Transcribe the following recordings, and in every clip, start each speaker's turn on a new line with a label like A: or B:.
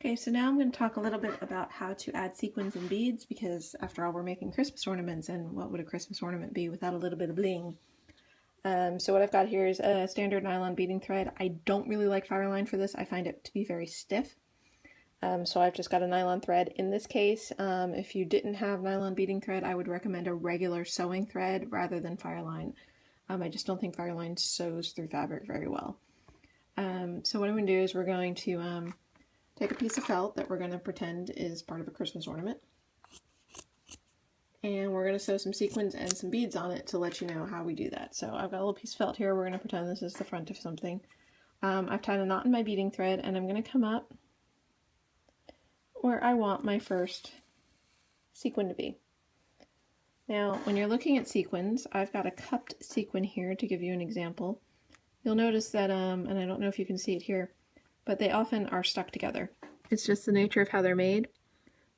A: Okay, so now I'm going to talk a little bit about how to add sequins and beads, because after all, we're making Christmas ornaments, and what would a Christmas ornament be without a little bit of bling? So what I've got here is a standard nylon beading thread. I don't really like Fireline for this. I find it to be very stiff. So I've just got a nylon thread. In this case, if you didn't have nylon beading thread, I would recommend a regular sewing thread rather than Fireline. I just don't think Fireline sews through fabric very well. So what I'm going to do is we're going to take a piece of felt that we're going to pretend is part of a Christmas ornament, and we're going to sew some sequins and some beads on it to let you know how we do that. So I've got a little piece of felt here. We're going to pretend this is the front of something. I've tied a knot in my beading thread, and I'm going to come up where I want my first sequin to be. Now, when you're looking at sequins, I've got a cupped sequin here to give you an example. You'll notice that, and I don't know if you can see it here, but they often are stuck together. It's just the nature of how they're made.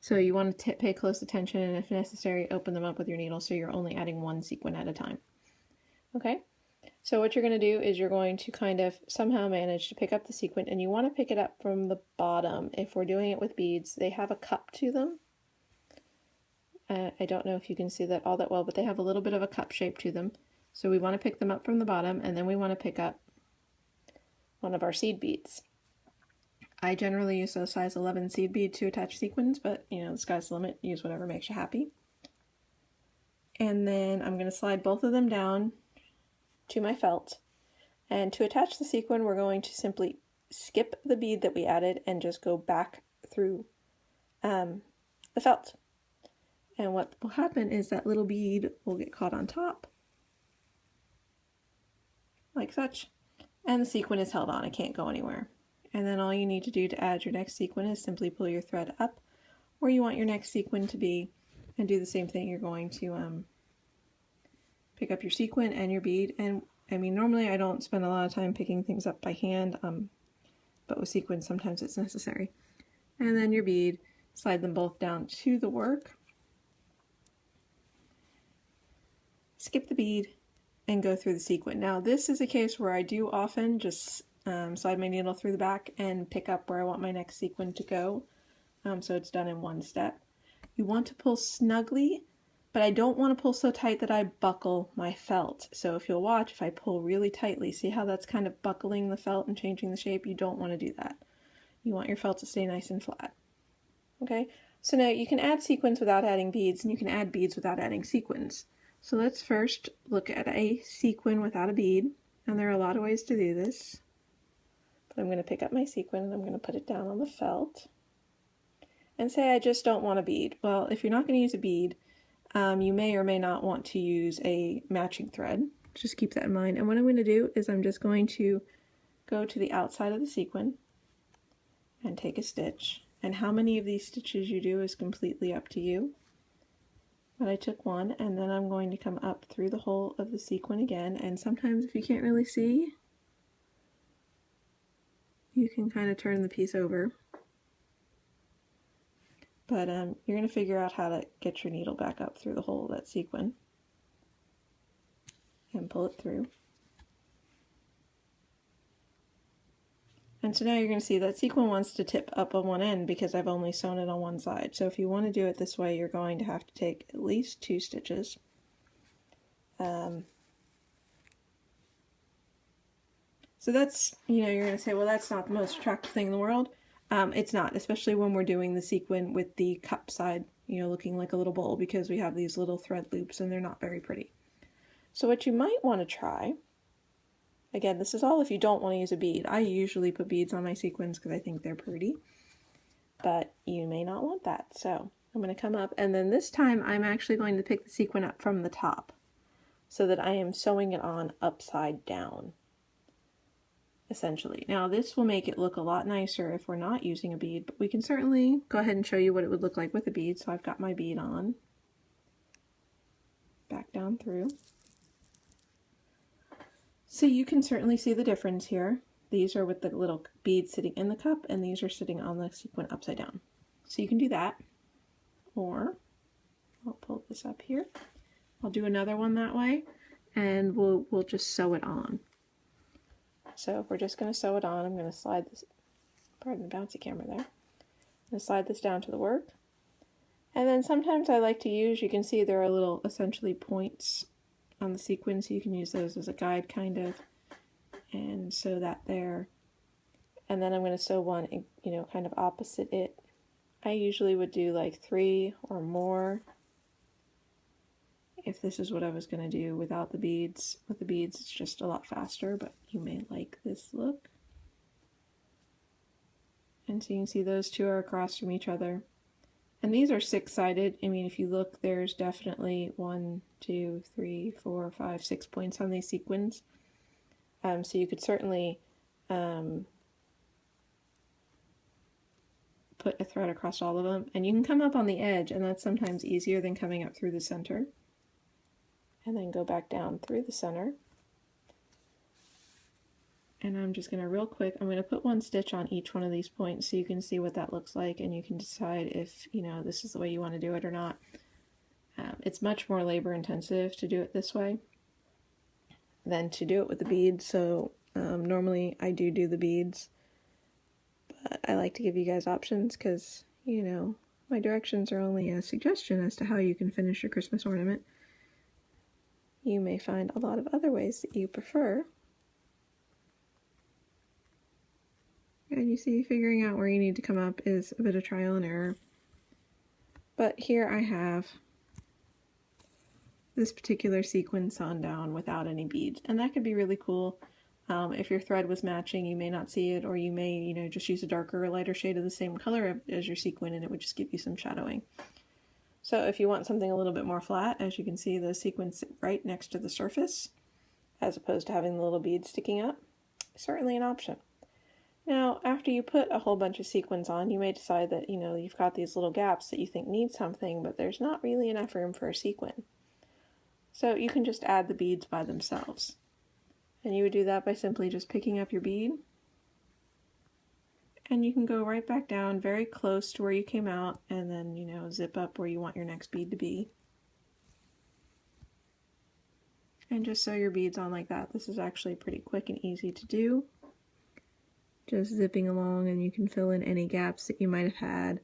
A: So you want to pay close attention, and if necessary, open them up with your needle so you're only adding one sequin at a time. Okay? So what you're going to do is you're going to kind of somehow manage to pick up the sequin, and you want to pick it up from the bottom. If we're doing it with beads, they have a cup to them. I don't know if you can see that all that well, but they have a little bit of a cup shape to them. So we want to pick them up from the bottom, and then we want to pick up one of our seed beads. I generally use a size 11 seed bead to attach sequins, but you know, the sky's the limit. Use whatever makes you happy. And then I'm going to slide both of them down to my felt. And to attach the sequin, we're going to simply skip the bead that we added and just go back through the felt. And what will happen is that little bead will get caught on top, like such, and the sequin is held on. It can't go anywhere. And then all you need to do to add your next sequin is simply pull your thread up where you want your next sequin to be, and do the same thing. You're going to pick up your sequin and your bead. And I mean, normally I don't spend a lot of time picking things up by hand, but with sequins sometimes it's necessary. And then your bead, slide them both down to the work, skip the bead, and go through the sequin. Now this is a case where I do often just slide my needle through the back and pick up where I want my next sequin to go, so it's done in one step. You want to pull snugly, but I don't want to pull so tight that I buckle my felt. So if you'll watch, if I pull really tightly, see how that's kind of buckling the felt and changing the shape? You don't want to do that. You want your felt to stay nice and flat. Okay, so now you can add sequins without adding beads, and you can add beads without adding sequins. So let's first look at a sequin without a bead, and there are a lot of ways to do this. But I'm going to pick up my sequin and I'm going to put it down on the felt and say I just don't want a bead. Well, if you're not going to use a bead, you may or may not want to use a matching thread. Just keep that in mind. And what I'm going to do is I'm just going to go to the outside of the sequin and take a stitch. And how many of these stitches you do is completely up to you. But I took one, and then I'm going to come up through the hole of the sequin again, and sometimes if you can't really see, you can kind of turn the piece over. But you're going to figure out how to get your needle back up through the hole of that sequin and pull it through. And so now you're going to see that sequin wants to tip up on one end because I've only sewn it on one side. So if you want to do it this way, you're going to have to take at least 2 stitches. So that's, you know, you're going to say, well, that's not the most attractive thing in the world. It's not, especially when we're doing the sequin with the cup side, you know, looking like a little bowl, because we have these little thread loops and they're not very pretty. So what you might want to try, again, this is all if you don't want to use a bead. I usually put beads on my sequins because I think they're pretty, but you may not want that. So I'm going to come up, and then this time I'm actually going to pick the sequin up from the top so that I am sewing it on upside down, essentially. Now this will make it look a lot nicer if we're not using a bead, but we can certainly go ahead and show you what it would look like with a bead. So I've got my bead on, back down through. So you can certainly see the difference here. These are with the little bead sitting in the cup, and these are sitting on the sequin upside down. So you can do that, or I'll pull this up here. I'll do another one that way, and we'll just sew it on. So if we're just going to sew it on, I'm going to slide this, pardon the bouncy camera there. I'm going to slide this down to the work. And then sometimes I like to use, you can see there are little essentially points on the sequin, so you can use those as a guide kind of, and sew that there. And then I'm going to sew one, you know, kind of opposite it. I usually would do like 3 or more if this is what I was going to do without the beads. With the beads it's just a lot faster, but you may like this look. And so you can see those two are across from each other. And these are 6-sided. I mean, if you look, there's definitely 1, 2, 3, 4, 5, 6 points on these sequins. So you could certainly put a thread across all of them, and you can come up on the edge, and that's sometimes easier than coming up through the center. And then go back down through the center. And I'm just going to real quick, I'm going to put 1 stitch on each one of these points so you can see what that looks like, and you can decide if, you know, this is the way you want to do it or not. It's much more labor intensive to do it this way than to do it with the beads, so normally I do the beads, but I like to give you guys options because, you know, my directions are only a suggestion as to how you can finish your Christmas ornament. You may find a lot of other ways that you prefer. And you see, figuring out where you need to come up is a bit of trial and error. But here I have this particular sequin sewn down without any beads, and that could be really cool. If your thread was matching, you may not see it, or you may, you know, just use a darker or lighter shade of the same color as your sequin, and it would just give you some shadowing. So if you want something a little bit more flat, as you can see, the sequins sit right next to the surface, as opposed to having the little beads sticking up, certainly an option. Now, after you put a whole bunch of sequins on, you may decide that, you know, you've got these little gaps that you think need something, but there's not really enough room for a sequin. So you can just add the beads by themselves. And you would do that by simply just picking up your bead. And you can go right back down very close to where you came out, and then, you know, zip up where you want your next bead to be. And just sew your beads on like that. This is actually pretty quick and easy to do. Just zipping along, and you can fill in any gaps that you might have had